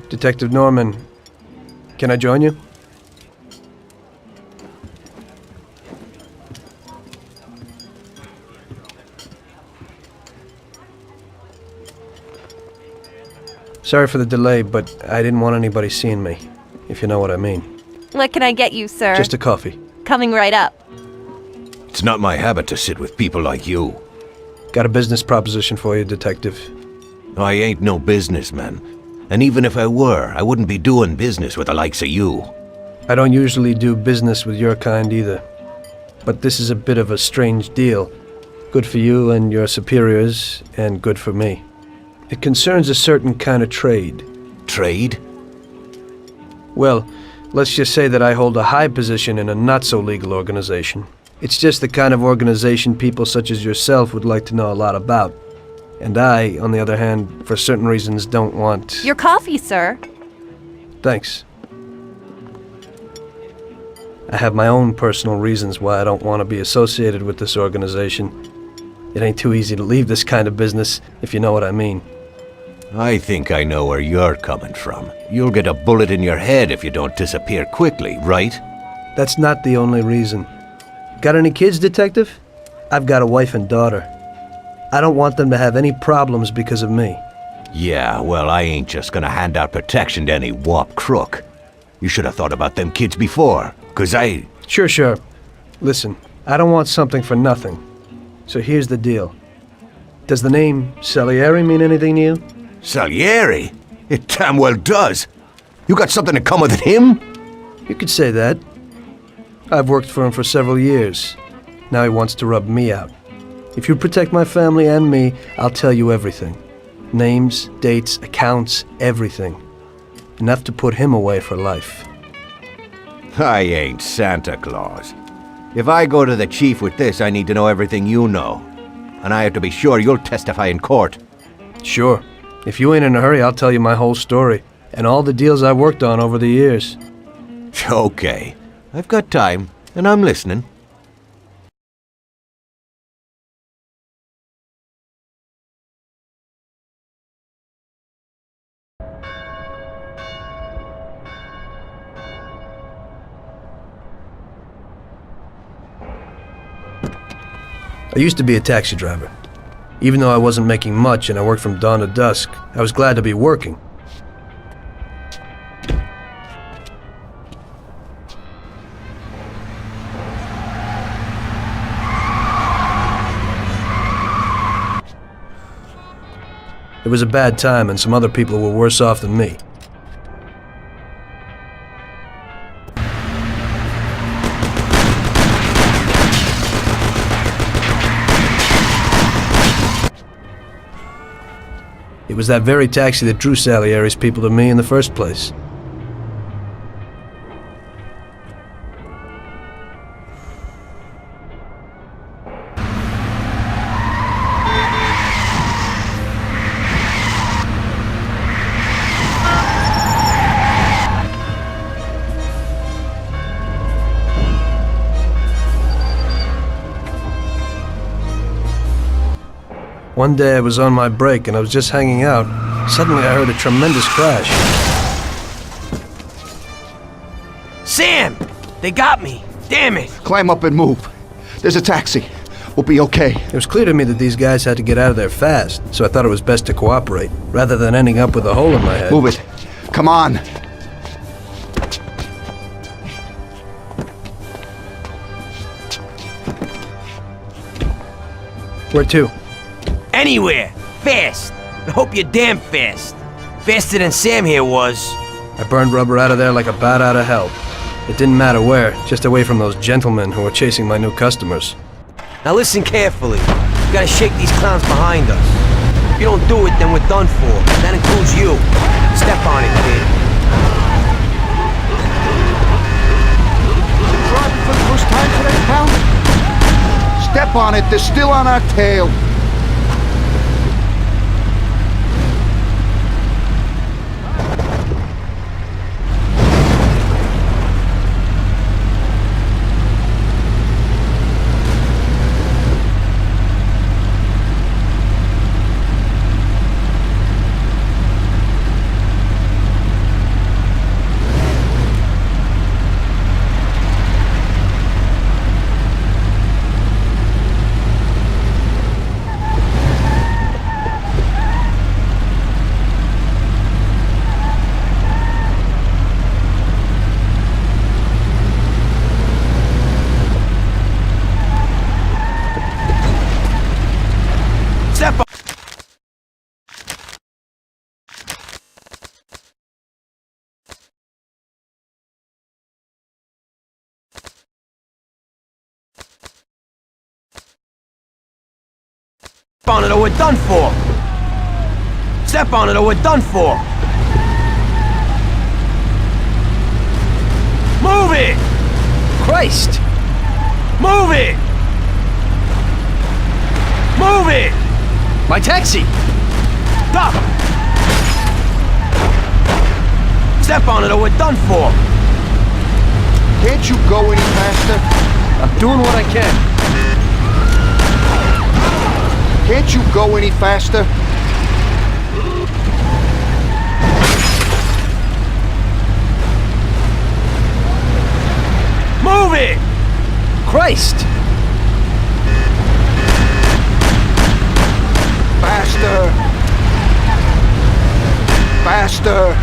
Detective Norman, can I join you? Sorry for the delay, but I didn't want anybody seeing me, if you know what I mean. What can I get you, sir? Just a coffee. Coming right up. It's not my habit to sit with people like you. Got a business proposition for you, Detective. I ain't no businessman. And even if I were, I wouldn't be doing business with the likes of you. I don't usually do business with your kind either. But this is a bit of a strange deal. Good for you and your superiors, and good for me. It concerns a certain kind of trade. Trade? Well, let's just say that I hold a high position in a not-so-legal organization. It's just the kind of organization people such as yourself would like to know a lot about. And I, on the other hand, for certain reasons don't want... Your coffee, sir. Thanks. I have my own personal reasons why I don't want to be associated with this organization. It ain't too easy to leave this kind of business, if you know what I mean. I think I know where you're coming from. You'll get a bullet in your head if you don't disappear quickly, right? That's not the only reason. Got any kids, Detective? I've got a wife and daughter. I don't want them to have any problems because of me. Yeah, well, I ain't just gonna hand out protection to any wop crook. You should have thought about them kids before, 'cause I... Sure. Listen, I don't want something for nothing. So here's the deal. Does the name Salieri mean anything to you? Salieri? It damn well does. You got something in common with him? You could say that. I've worked for him for several years. Now he wants to rub me out. If you protect my family and me, I'll tell you everything. Names, dates, accounts, everything. Enough to put him away for life. I ain't Santa Claus. If I go to the chief with this, I need to know everything you know. And I have to be sure you'll testify in court. Sure. If you ain't in a hurry, I'll tell you my whole story, and all the deals I've worked on over the years. Okay. I've got time, and I'm listening. I used to be a taxi driver. Even though I wasn't making much and I worked from dawn to dusk, I was glad to be working. It was a bad time and some other people were worse off than me. It was that very taxi that drew Salieri's people to me in the first place. One day I was on my break and I was just hanging out. Suddenly I heard a tremendous crash. Sam! They got me! Damn it! Climb up and move. There's a taxi. We'll be okay. It was clear to me that these guys had to get out of there fast, so I thought it was best to cooperate, rather than ending up with a hole in my head. Move it. Come on. Where to? Anywhere! Fast! I hope you're damn fast. Faster than Sam here was. I burned rubber out of there like a bat out of hell. It didn't matter where, just away from those gentlemen who were chasing my new customers. Now listen carefully. We gotta shake these clowns behind us. If you don't do it, then we're done for. That includes you. Step on it, kid. Driving for the first time today, pal? Step on it. They're still on our tail. on it or we're done for! Step on it or we're done for! Move it! Christ! Move it! Move it! My taxi! Stop! Step on it or we're done for! Can't you go any faster? I'm doing what I can. Can't you go any faster? Move it! Christ! Faster! Faster!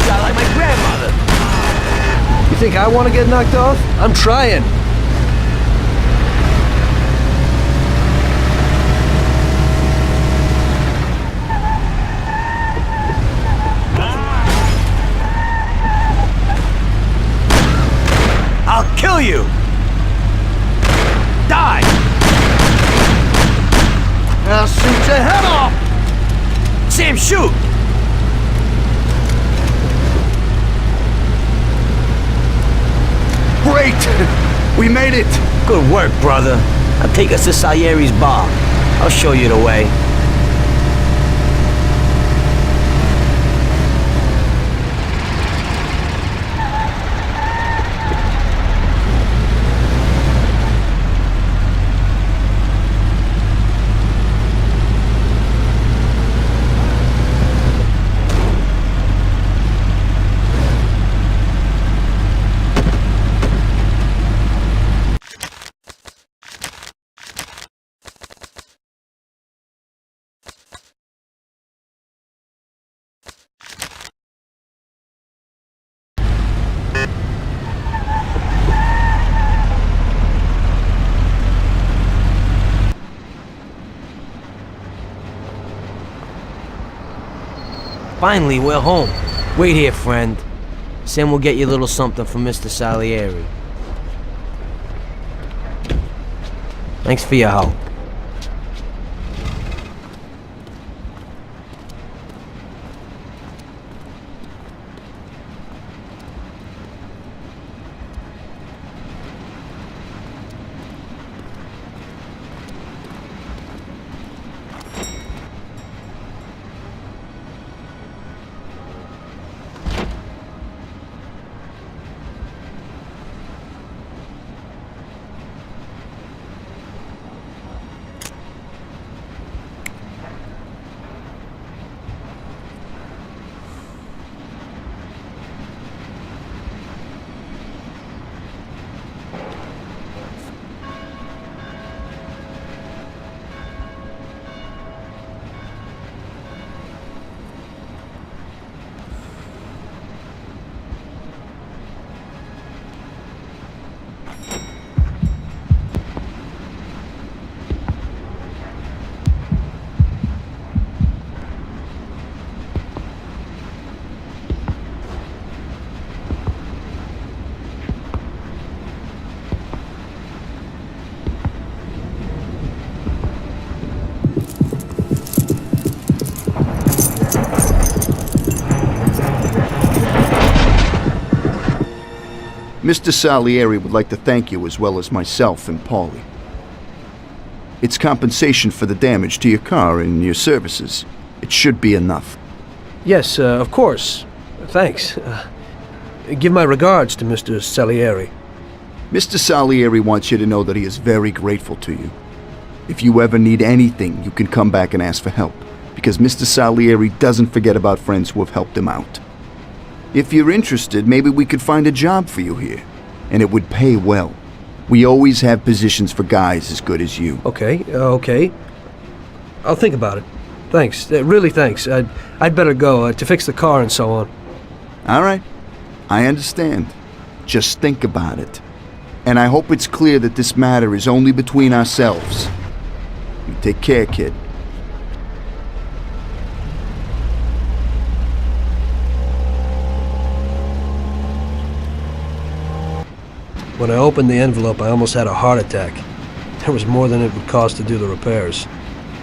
Sound like my grandmother. You think I want to get knocked off? I'm trying. I'll kill you! Die! I'll shoot your head off! Sam, shoot! Great! We made it! Good work, brother. Now take us to Salieri's bar. I'll show you the way. Finally, we're home. Wait here, friend. Sam will get you a little something from Mr. Salieri. Thanks for your help. Mr. Salieri would like to thank you as well as myself and Paulie. It's compensation for the damage to your car and your services. It should be enough. Yes, of course. Thanks. Give my regards to Mr. Salieri. Mr. Salieri wants you to know that he is very grateful to you. If you ever need anything, you can come back and ask for help, because Mr. Salieri doesn't forget about friends who have helped him out. If you're interested, maybe we could find a job for you here, and it would pay well. We always have positions for guys as good as you. Okay, okay. I'll think about it. Thanks, really thanks. I'd better go to fix the car and so on. All right, I understand. Just think about it. And I hope it's clear that this matter is only between ourselves. You take care, kid. When I opened the envelope, I almost had a heart attack. There was more than it would cost to do the repairs.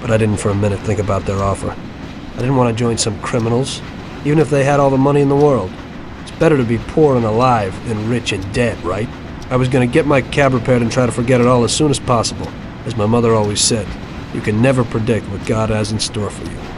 But I didn't for a minute think about their offer. I didn't want to join some criminals, even if they had all the money in the world. It's better to be poor and alive than rich and dead, right? I was going to get my cab repaired and try to forget it all as soon as possible. As my mother always said, you can never predict what God has in store for you.